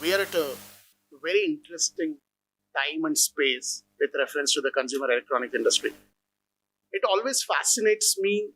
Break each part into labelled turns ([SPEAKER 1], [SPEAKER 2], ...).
[SPEAKER 1] We are at a very interesting time and space with reference to the consumer electronics industry. It always fascinates me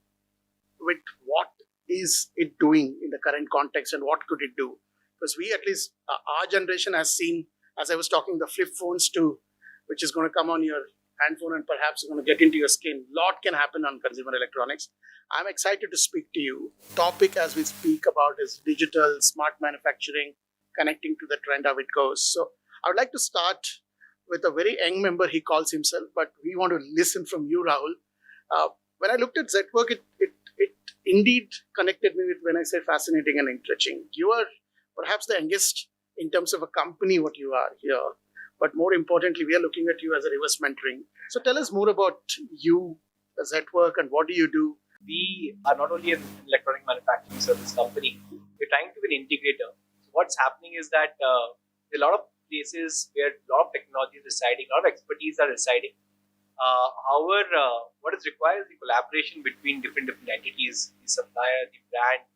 [SPEAKER 1] with what is it doing in the current context and what could it do. Because we, at least our generation, has seen, as I was talking, the flip phones too, which is going to come on your handphone and perhaps going to get into your skin. Lot can happen on consumer electronics. I'm excited to speak to you. Topic as we speak about is digital smart manufacturing, connecting to the trend how it goes. So I would like to start with a very young member, he calls himself, but we want to listen from you, Rahul. When I looked at Zetwerk, it indeed connected me with, when I say fascinating and interesting. You are perhaps the youngest in terms of a company, what you are here. But more importantly, we are looking at you as a reverse mentoring. So tell us more about you, Zetwerk, and what do you do?
[SPEAKER 2] We are not only an electronic manufacturing service company, we're trying to be an integrator. So what's happening is that there are a lot of places where a lot of technology is residing, a lot of expertise are residing. However, what is required is the collaboration between different entities, the supplier, the brand,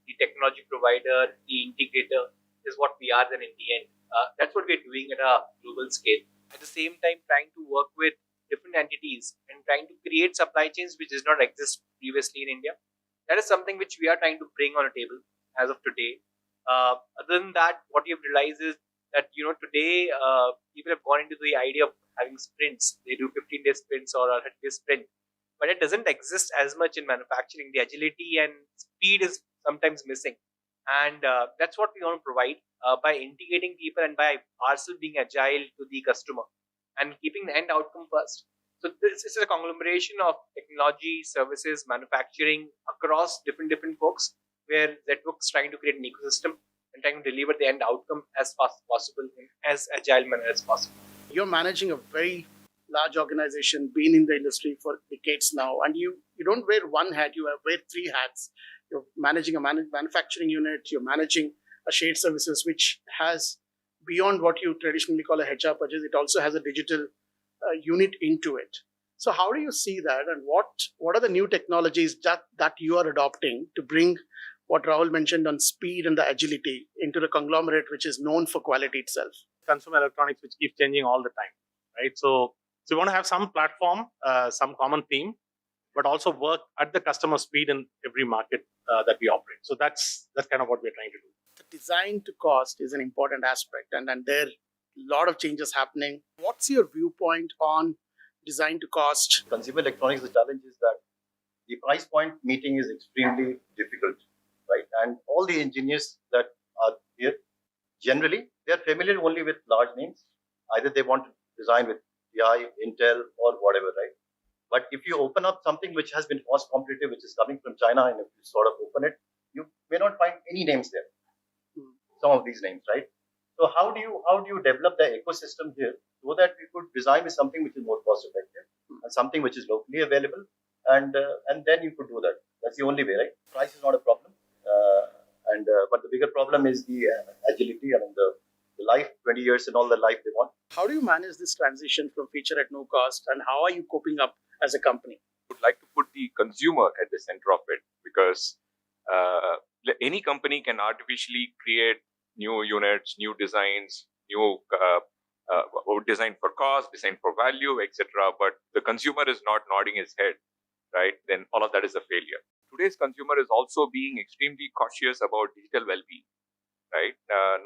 [SPEAKER 2] the technology provider, the integrator is what we are then in the end. That's what we're doing at a global scale. At the same time, trying to work with different entities and trying to create supply chains which does not exist previously in India. That is something which we are trying to bring on a table as of today. Other than that, what you've realized is that today people have gone into the idea of having sprints. They do 15-day sprints or a 30-day sprint, but it doesn't exist as much in manufacturing. The agility and speed is sometimes missing, and that's what we want to provide by integrating people and by ourselves being agile to the customer and keeping the end outcome first. So this is a conglomeration of technology, services, manufacturing across different folks, where Zetwerk's trying to create an ecosystem and trying to deliver the end outcome as fast as possible in as agile manner as possible.
[SPEAKER 1] You're managing a very large organization, been in the industry for decades now, and you don't wear one hat, you wear three hats. You're managing a manufacturing unit, you're managing a shared services, which has, beyond what you traditionally call a HR purchase, it also has a digital unit into it. So how do you see that, and what are the new technologies that you are adopting to bring what Rahul mentioned on speed and the agility into the conglomerate, which is known for quality itself?
[SPEAKER 3] Consumer electronics, which keeps changing all the time, right? So we want to have some platform, some common theme, but also work at the customer speed in every market that we operate. So that's kind of what we're trying to do.
[SPEAKER 1] The design to cost is an important aspect, and there are a lot of changes happening. What's your viewpoint on design to cost?
[SPEAKER 4] Consumer electronics, the challenge is that the price point meeting is extremely difficult, right? And all the engineers that are here, generally, they are familiar only with large names. Either they want to design with TI, Intel, or whatever, right? But if you open up something which has been cost competitive, which is coming from China, and if you sort of open it, you may not find any names there. Some of these names, right? So how do you develop the ecosystem here so that we could design with something which is more cost effective and something which is locally available, and then you could do that. That's the only way, right? Price is not a problem, but the bigger problem is the agility and the life, 20 years and all the life they want.
[SPEAKER 1] How do you manage this transition from feature at no cost, and how are you coping up as a company?
[SPEAKER 5] I would like to put the consumer at the center of it, because any company can artificially create new units, new designs, new design for cost, design for value, etc. But the consumer is not nodding his head, right? Then all of that is a failure. Today's consumer is also being extremely cautious about digital well-being, right?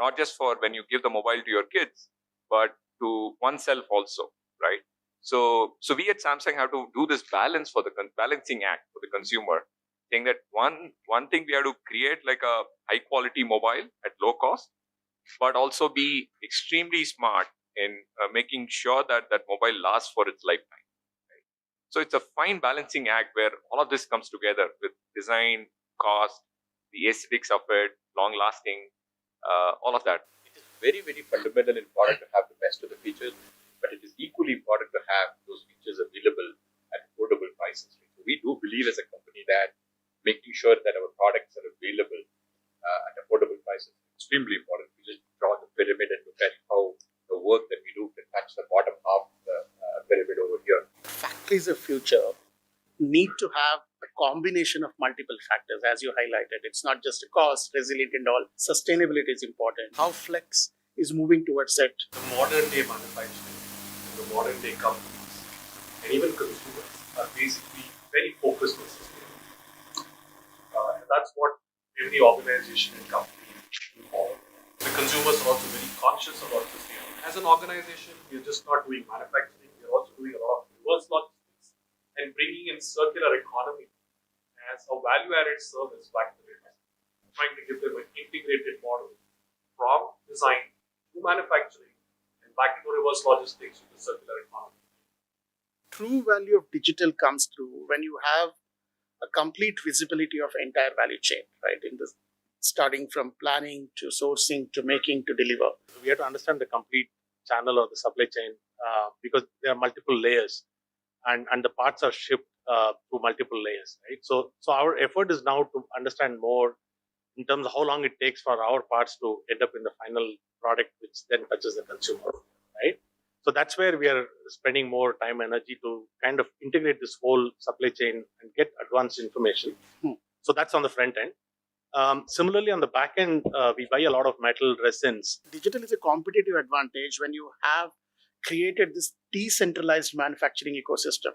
[SPEAKER 5] Not just for when you give the mobile to your kids, but to oneself also, right? So we at Samsung have to do this balance for the balancing act for the consumer, saying that one thing we have to create like a high quality mobile at low cost, but also be extremely smart in making sure that mobile lasts for its lifetime. Right? So it's a fine balancing act where all of this comes together with design, cost, the aesthetics of it, long lasting, all of that.
[SPEAKER 6] It is very, very fundamental and important to have the best of the features, but it is equally important to have those features available at affordable prices. So we do believe as a company that making sure that our products are available at affordable prices is extremely important. We just draw the pyramid and look at how the work that we do can touch the bottom half of the pyramid over here.
[SPEAKER 1] Factories of future need to have a combination of multiple factors, as you highlighted. It's not just a cost, resilient and all. Sustainability is important. How flex is moving towards it.
[SPEAKER 7] The modern day manufacturing, the modern day companies, and even consumers are basically very focused on sustainability. And that's what every organization and company should follow. The consumers are also very conscious about sustainability. As an organization, we're just not doing manufacturing, we're also doing a lot of reverse logistics and bringing in circular economy as a value-added service back to their customers, trying to give them an integrated model from design to manufacturing and back into reverse logistics to the circular economy.
[SPEAKER 1] True value of digital comes through when you have a complete visibility of entire value chain, right? In this, starting from planning to sourcing to making to deliver.
[SPEAKER 3] We have to understand the complete channel or the supply chain because there are multiple layers and the parts are shipped through multiple layers, right? So our effort is now to understand more in terms of how long it takes for our parts to end up in the final product, which then touches the consumer, right? So that's where we are spending more time and energy to kind of integrate this whole supply chain and get advanced information. So that's on the front end. Similarly, on the back end, we buy a lot of metal resins.
[SPEAKER 1] Digital is a competitive advantage when you have created this decentralized manufacturing ecosystem.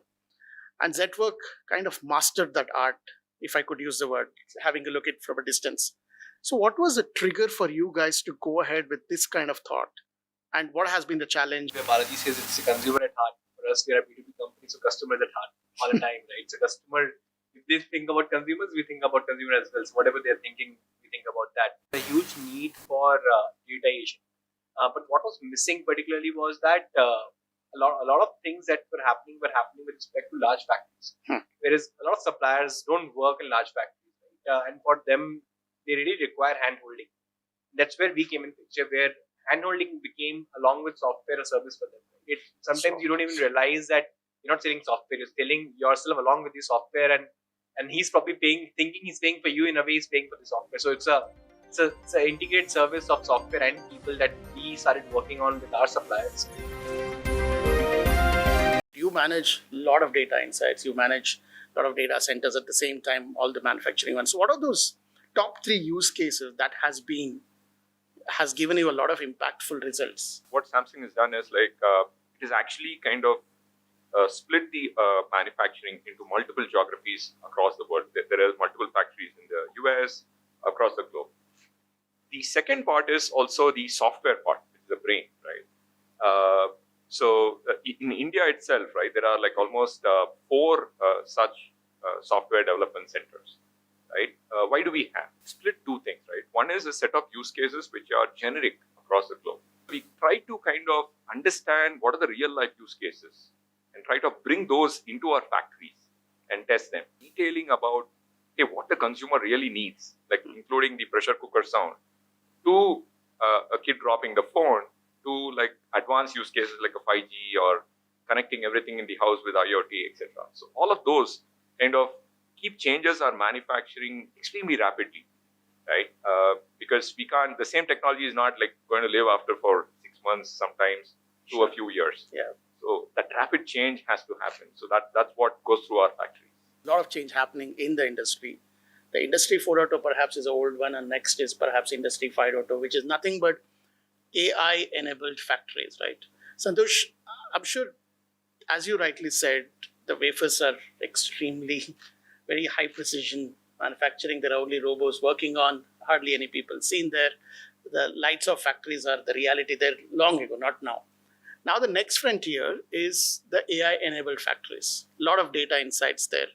[SPEAKER 1] And Zetwerk kind of mastered that art, if I could use the word, having a look at it from a distance. So what was the trigger for you guys to go ahead with this kind of thought? And what has been the challenge?
[SPEAKER 2] Where Balaji says it's a consumer at heart. For us, we are a B2B company, so customers at heart all the time, right? So customer, if they think about consumers, we think about consumer as well. So whatever they're thinking, we think about that. A huge need for digitization. But what was missing particularly was that a lot of things that were happening with respect to large factories. Whereas a lot of suppliers don't work in large factories, right? And for them, they really require hand-holding. That's where we came in picture, where hand-holding became, along with software, a service for them. Sometimes you don't even realize that you're not selling software, you're selling yourself along with the software, and he's probably thinking he's paying for you, in a way he's paying for the software. So it's an integrated service of software and people that we started working on with our suppliers.
[SPEAKER 1] You manage a lot of data insights, you manage a lot of data centers at the same time, all the manufacturing ones. So what are those top 3 use cases that has given you a lot of impactful results?
[SPEAKER 5] What Samsung has done is it is actually kind of split the manufacturing into multiple geographies across the world. There are multiple factories in the US, across the globe. The second part is also the software part, which is the brain, right? So in India itself, right, there are like almost 4 such software development centers, right? Why do we have? Split 2 things, right? One is a set of use cases which are generic across the globe. We try to kind of understand what are the real life use cases and try to bring those into our factories and test them, detailing about what the consumer really needs, like including the pressure cooker sound, to a kid dropping the phone, to like advanced use cases like a 5G or connecting everything in the house with IoT, etc. So all of those kind of keep changes our manufacturing extremely rapidly, right? Because we can't, the same technology is not like going to live after for 6 months, sometimes to a few years.
[SPEAKER 1] Yeah.
[SPEAKER 5] So that rapid change has to happen. So that's what goes through our factories.
[SPEAKER 1] A lot of change happening in the industry. The Industry 4.0 perhaps is an old one, and next is perhaps Industry 5.0, which is nothing but AI-enabled factories, right? Santosh, I'm sure, as you rightly said, the wafers are extremely, very high precision manufacturing. There are only robots working on, hardly any people seen there. The lights of factories are the reality there long ago, not now. Now the next frontier is the AI-enabled factories. A lot of data insights there.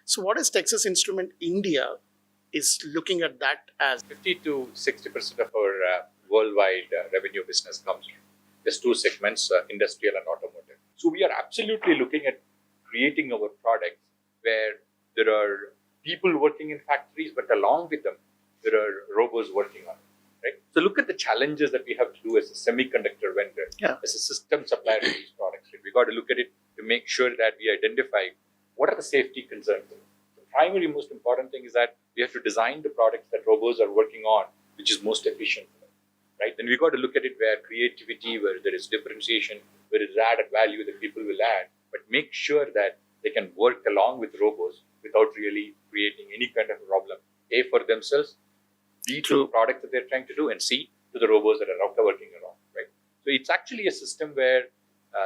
[SPEAKER 1] So what is Texas Instrument India is looking at that as?
[SPEAKER 6] 50 to 60% of our worldwide revenue business comes from just 2 segments, industrial and automotive. So we are absolutely looking at creating our products where there are people working in factories, but along with them, there are robots working on it, right? So look at the challenges that we have to do as a semiconductor vendor, as a system supplier to these products. Right? We got to look at it to make sure that we identify what are the safety concerns. The primary most important thing is that we have to design the products that robots are working on, which is most efficient. Right? Then we got to look at it where creativity, where there is differentiation, where there is added value that people will add, but make sure that they can work along with robots without really creating any kind of problem, A, for themselves, B, to the product that they're trying to do, and C, to the robots that are working around. So it's actually a system where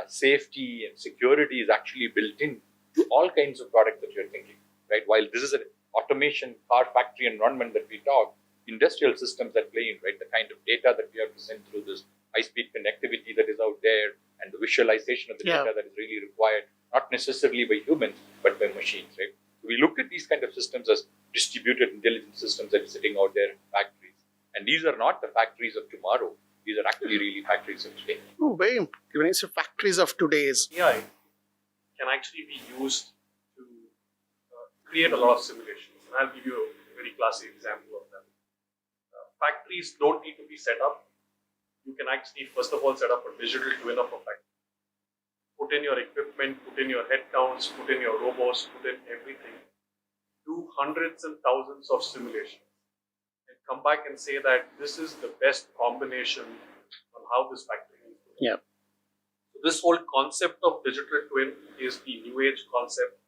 [SPEAKER 6] safety and security is actually built in to all kinds of products that you're thinking, right? While this is an automation car factory environment that we talk, industrial systems that play in, right? The kind of data that we have to send through this high-speed connectivity that is out there and the visualization of the data that is really required, not necessarily by humans, but by machines, right? So we look at these kind of systems as distributed intelligence systems that are sitting out there in factories. And these are not the factories of tomorrow. These are actually really factories of today.
[SPEAKER 1] Oh, very important. When I say factories of today's,
[SPEAKER 7] AI can actually be used to create a lot of simulations. And I'll give you a very classic example of that. Factories don't need to be set up. You can actually, first of all, set up a digital twin of a factory. Put in your equipment, put in your headcounts, put in your robots, put in everything. Do hundreds and thousands of simulations. And come back and say that this is the best combination on how this factory is.
[SPEAKER 1] Yeah.
[SPEAKER 7] So this whole concept of digital twin is the new age concept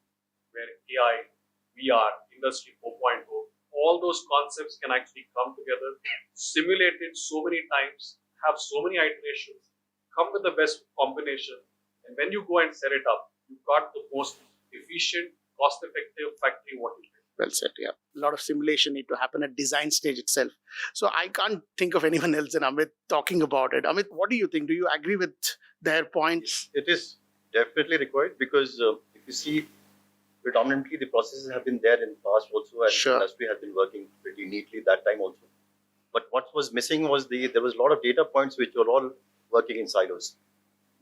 [SPEAKER 7] where AI, VR, Industry 4.0, all those concepts can actually come together, simulate it so many times, have so many iterations, come with the best combination, and when you go and set it up, you've got the most efficient, cost-effective factory what you can.
[SPEAKER 1] Well said, yeah. A lot of simulation need to happen at design stage itself. So I can't think of anyone else than Amit talking about it. Amit, what do you think? Do you agree with their points?
[SPEAKER 4] It is definitely required because if you see, predominantly the processes have been there in the past also, and the industry has been working pretty neatly that time also. But what was missing was there was a lot of data points which were all working in silos.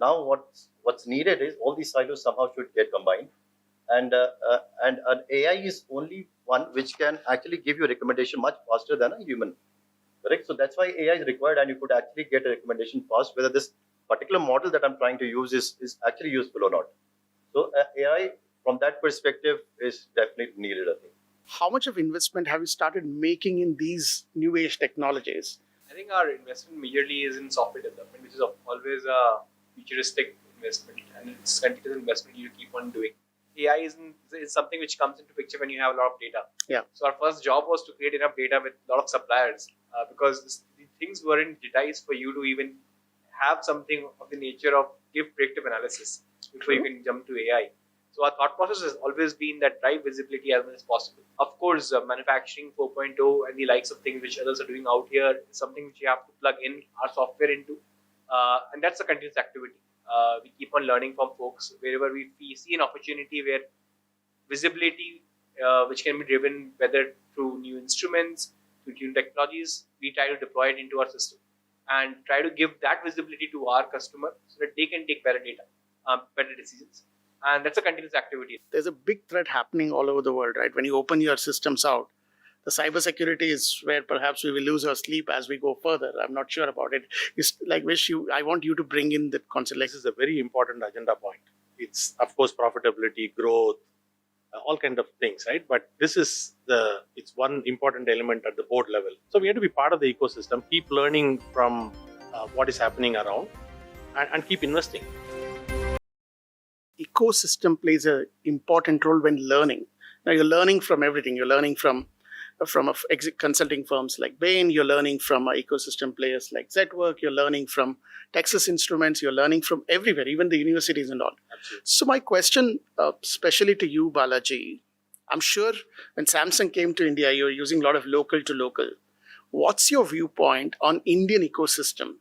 [SPEAKER 4] Now what's needed is all these silos somehow should get combined, and an AI is only one which can actually give you a recommendation much faster than a human. Correct? So that's why AI is required, and you could actually get a recommendation fast whether this particular model that I'm trying to use is actually useful or not. So AI from that perspective is definitely needed, I think.
[SPEAKER 1] How much of investment have you started making in these new age technologies?
[SPEAKER 2] I think our investment majorly is in software development, which is always a futuristic investment, and it's continuous investment you keep on doing. AI is something which comes into picture when you have a lot of data.
[SPEAKER 1] Yeah.
[SPEAKER 2] So our first job was to create enough data with a lot of suppliers because the things weren't digitized for you to even have something of the nature of give predictive analysis before you can jump to AI. So our thought process has always been that drive visibility as much as possible. Of course, manufacturing 4.0 and the likes of things which others are doing out here is something which you have to plug in our software into. And that's a continuous activity. We keep on learning from folks wherever we see an opportunity where visibility, which can be driven whether through new instruments, through new technologies, we try to deploy it into our system and try to give that visibility to our customer so that they can take better data, better decisions. And that's a continuous activity.
[SPEAKER 1] There's a big threat happening all over the world, right? When you open your systems out, the cybersecurity is where perhaps we will lose our sleep as we go further. I'm not sure about it. It's like I want you to bring in that concept.
[SPEAKER 3] This is a very important agenda point. It's of course profitability, growth, all kind of things, right? But this is it's one important element at the board level. So we have to be part of the ecosystem, keep learning from what is happening around, and keep investing.
[SPEAKER 1] Ecosystem plays an important role when learning. Now you're learning from everything. You're learning from consulting firms like Bain. You're learning from ecosystem players like Zetwerk. You're learning from Texas Instruments. You're learning from everywhere, even the universities and all.
[SPEAKER 3] Absolutely.
[SPEAKER 1] So my question, especially to you, Balaji, I'm sure when Samsung came to India, you're using a lot of local to local. What's your viewpoint on Indian ecosystem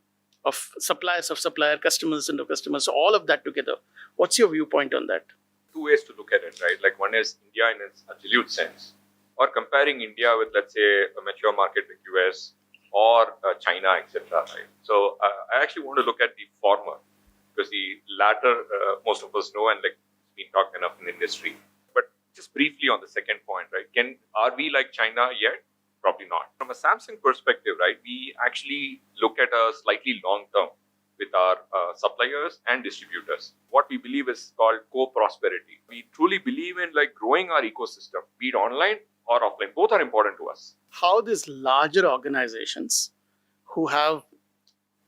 [SPEAKER 1] of suppliers, of supplier, customers and of customers, all of that together? What's your viewpoint on that?
[SPEAKER 5] Two ways to look at it, right? Like one is India in its absolute sense, or comparing India with, let's say, a mature market like US or China, etc. Right? So I actually want to look at the former because the latter, most of us know and like it's been talked enough in the industry. But just briefly on the second point, right? Are we like China yet? Probably not. From a Samsung perspective, right, we actually look at a slightly long term with our suppliers and distributors. What we believe is called co-prosperity. We truly believe in like growing our ecosystem, be it online or offline. Both are important to us.
[SPEAKER 1] How these larger organizations who have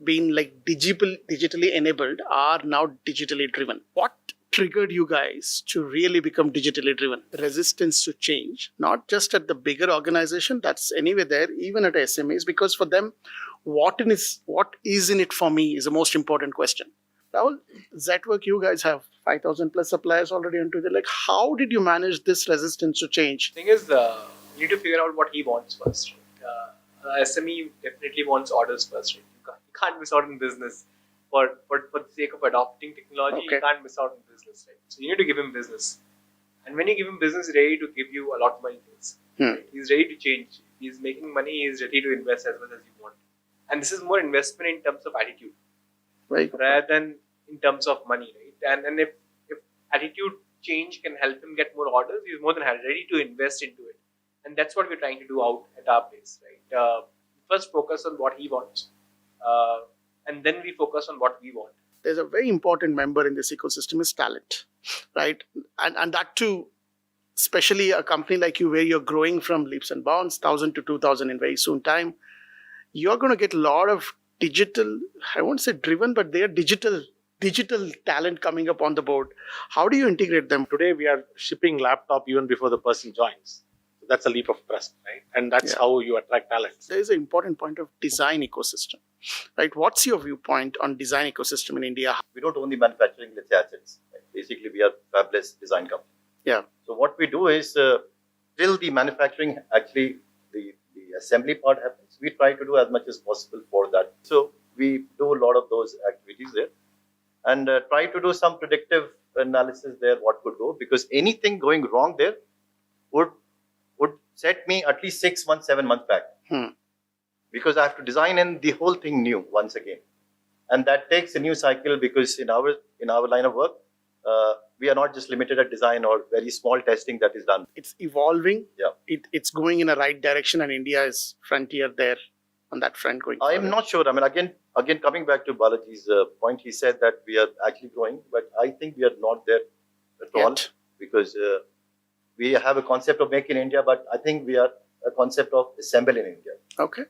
[SPEAKER 1] been like digitally enabled are now digitally driven. What triggered you guys to really become digitally driven? Resistance to change, not just at the bigger organization, that's anyway there, even at SMEs, because for them, what is in it for me is the most important question. Rahul, Zetwerk, you guys have 5,000 plus suppliers already into it. Like, how did you manage this resistance to change?
[SPEAKER 2] Thing is, you need to figure out what he wants first. SME definitely wants orders first. Right? You can't miss out on business for the sake of adopting technology.
[SPEAKER 1] Okay.
[SPEAKER 2] You can't miss out on business, right? So you need to give him business, and when you give him business, he's ready to give you a lot more things. Right? He's ready to change. He's making money. He's ready to invest as much as you want. And this is more investment in terms of attitude,
[SPEAKER 1] Right.
[SPEAKER 2] rather than in terms of money, right? And if attitude change can help him get more orders, he's more than ready to invest into it. And that's what we're trying to do out at our place, right? First focus on what he wants, and then we focus on what we want.
[SPEAKER 1] There's a very important member in this ecosystem is talent, right? And that too, especially a company like you where you're growing from leaps and bounds, 1,000 to 2,000 in very soon time, you're going to get a lot of digital, I won't say driven, but they are digital talent coming up on the board. How do you integrate them?
[SPEAKER 3] Today we are shipping laptop even before the person joins. So that's a leap of trust, right? And that's how you attract talent.
[SPEAKER 1] There is an important point of design ecosystem, right? What's your viewpoint on design ecosystem in India?
[SPEAKER 4] We don't own the manufacturing, let's say, assets. Right? Basically, we are fabless design company.
[SPEAKER 1] Yeah.
[SPEAKER 4] So what we do is, till the manufacturing, actually, the assembly part happens, we try to do as much as possible for that. So we do a lot of those activities there, and try to do some predictive analysis there, what could go, because anything going wrong there would set me at least 6 months, 7 months back. Because I have to design in the whole thing new once again. And that takes a new cycle, because in our line of work, we are not just limited at design or very small testing that is done.
[SPEAKER 1] It's evolving.
[SPEAKER 4] Yeah.
[SPEAKER 1] It's going in a right direction, and India is frontier there on that front going
[SPEAKER 4] I am
[SPEAKER 1] forward.
[SPEAKER 4] not sure. I mean, again, coming back to Balaji's point, he said that we are actually growing, but I think we are not there at all,
[SPEAKER 1] Yet.
[SPEAKER 4] because we have a concept of make in India, but I think we are a concept of assemble in India.
[SPEAKER 1] Okay.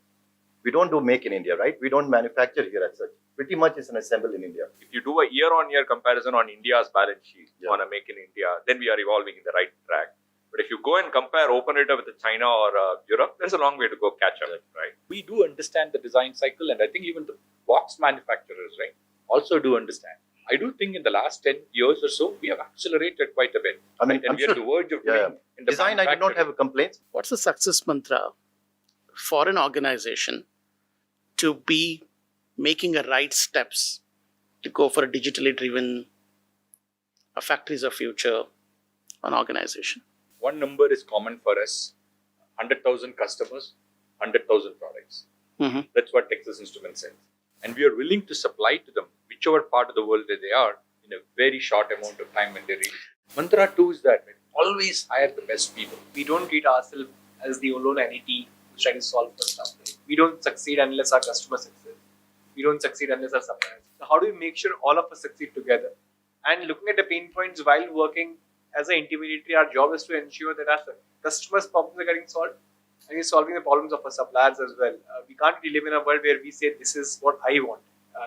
[SPEAKER 4] We don't do make in India, right? We don't manufacture here as such. Pretty much it's an assemble in India.
[SPEAKER 5] If you do a year-on-year comparison on India's balance sheet on a make in India, then we are evolving in the right track. But if you go and compare open data with China or Europe, there's a long way to go catch up, right?
[SPEAKER 6] We do understand the design cycle, and I think even the box manufacturers, right, also do understand. I do think in the last 10 years or so, we have accelerated quite a bit.
[SPEAKER 4] I mean,
[SPEAKER 6] And
[SPEAKER 4] I'm
[SPEAKER 6] we are
[SPEAKER 4] sure.
[SPEAKER 6] at the verge of
[SPEAKER 4] Yeah.
[SPEAKER 6] doing in the
[SPEAKER 4] Design, I do not have a complaint.
[SPEAKER 1] What's the success mantra for an organization to be making the right steps to go for a digitally driven, a factories of future, an organization?
[SPEAKER 6] One number is common for us: 100,000 customers, 100,000 products.
[SPEAKER 1] Mhm.
[SPEAKER 6] That's what Texas Instruments says. And we are willing to supply to them, whichever part of the world that they are, in a very short amount of time when they reach. Mantra 2 is that always hire the best people.
[SPEAKER 2] We don't treat ourselves as the alone entity who's trying to solve for stuff. Right? We don't succeed unless our customers succeed. We don't succeed unless our suppliers. So how do we make sure all of us succeed together? And looking at the pain points while working as an intermediary, our job is to ensure that our customers' problems are getting solved, and we're solving the problems of our suppliers as well. We can't really live in a world where we say, this is what I want.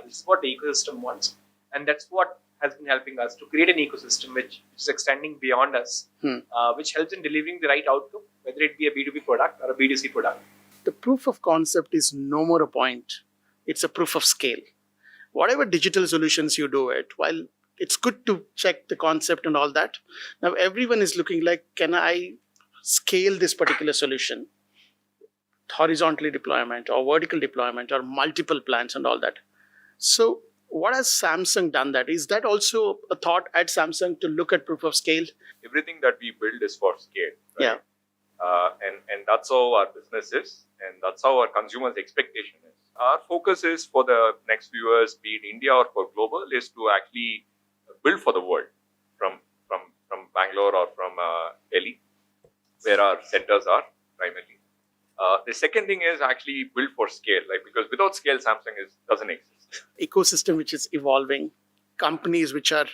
[SPEAKER 2] This is what the ecosystem wants. And that's what has been helping us to create an ecosystem which is extending beyond us, which helps in delivering the right outcome, whether it be a B2B product or a B2C product.
[SPEAKER 1] The proof of concept is no more a point. It's a proof of scale. Whatever digital solutions you do it, while it's good to check the concept and all that, now everyone is looking like, can I scale this particular solution? Horizontally deployment or vertical deployment or multiple plants and all that. So what has Samsung done that? Is that also a thought at Samsung to look at proof of scale?
[SPEAKER 5] Everything that we build is for scale, right?
[SPEAKER 1] Yeah.
[SPEAKER 5] And that's how our business is, and that's how our consumers' expectation is. Our focus is for the next few years, be it India or for global, is to actually build for the world from Bangalore or from Delhi, where our centers are primarily. The second thing is actually build for scale, like, because without scale, Samsung doesn't exist.
[SPEAKER 1] Ecosystem which is evolving, companies which are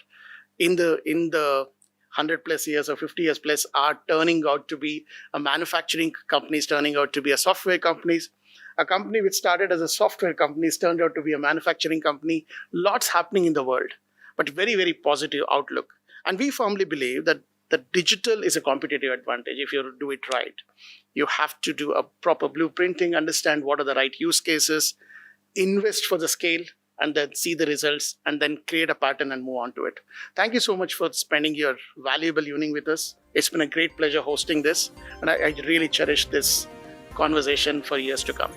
[SPEAKER 1] in the 100 plus years or 50 years plus are turning out to be a manufacturing companies, turning out to be a software companies. A company which started as a software company has turned out to be a manufacturing company. Lots happening in the world, but very, very positive outlook. And we firmly believe that the digital is a competitive advantage if you do it right. You have to do a proper blueprinting, understand what are the right use cases, invest for the scale, and then see the results, and then create a pattern and move on to it. Thank you so much for spending your valuable evening with us. It's been a great pleasure hosting this, and I really cherish this conversation for years to come.